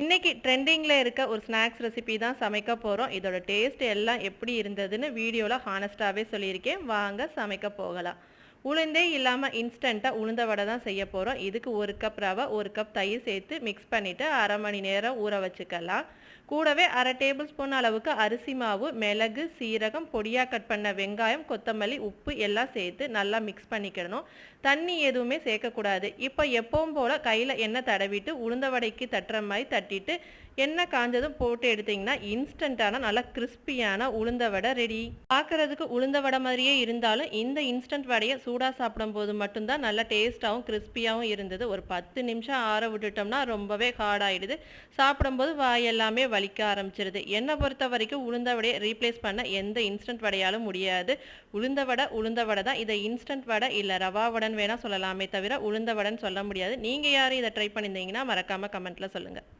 இன்னைக்கு ட்ரெண்டிங்ல இருக்க ஒரு ஸ்நாக்ஸ் ரெசிபி தான் சமைக்க போறோம். இதோட டேஸ்ட் எல்லாம் எப்படி இருந்ததுன்னு வீடியோல ஹானஸ்ட்டாவே சொல்லியிருக்கேன். வாங்க சமைக்க போகலாம். உளுந்தே இல்லாம இன்ஸ்டன்ட்டா உளுந்த வடை தான் செய்ய போறோம். இதுக்கு 1 கப் ரவை, 1 கப் தயிர் சேர்த்து மிக்ஸ் பண்ணிட்டு 1/2 மணி நேரம் ஊற வச்சுக்கலாம். கூடவே 1/2 டேபிள் ஸ்பூன் அளவுக்கு அரிசி மாவு, மிளகு, சீரகம், பொடியா கட் பண்ண வெங்காயம், கொத்தமல்லி, உப்பு எல்லாம் சேர்த்து நல்லா மிக்ஸ் பண்ணிக்கிடணும். தண்ணி எதுவுமே சேர்க்கக்கூடாது. இப்போ எப்பவும் போல கையில் எண்ணெய் தடவிட்டு உளுந்த வடைக்கு தட்டுற மாதிரி தட்டிட்டு எண்ணெய் காஞ்சதும் போட்டு எடுத்தீங்கன்னா இன்ஸ்டன்ட்டான நல்லா கிறிஸ்பியான உளுந்த வடை ரெடி. பார்க்கறதுக்கு உளுந்த வடை மாதிரியே இருந்தாலும் இந்த இன்ஸ்டன்ட் வடையை சூடாக சாப்பிடும்போது மட்டும்தான் நல்லா டேஸ்ட்டாகவும் கிறிஸ்பியாகவும் இருந்தது. ஒரு 10 நிமிஷம் ஆற விட்டுட்டோம்னா ரொம்பவே ஹார்ட் ஆயிடுது. சாப்பிடும்போது வாய் எல்லாமே வலிக்க ஆரம்பிச்சிருது. என்னை பொறுத்த வரைக்கும் உளுந்த வடையை ரீப்ளேஸ் பண்ண எந்த இன்ஸ்டன்ட் வடையாலும் முடியாது. உளுந்த வடை தான். இதை இன்ஸ்டன்ட் வடை இல்லை ரவா வடைன்னு வேணால் சொல்லலாமே தவிர உளுந்த வடைன்னு சொல்ல முடியாது. நீங்கள் யாரும் இதை ட்ரை பண்ணியிருந்தீங்கன்னா மறக்காமல் கமெண்ட்டில் சொல்லுங்கள்.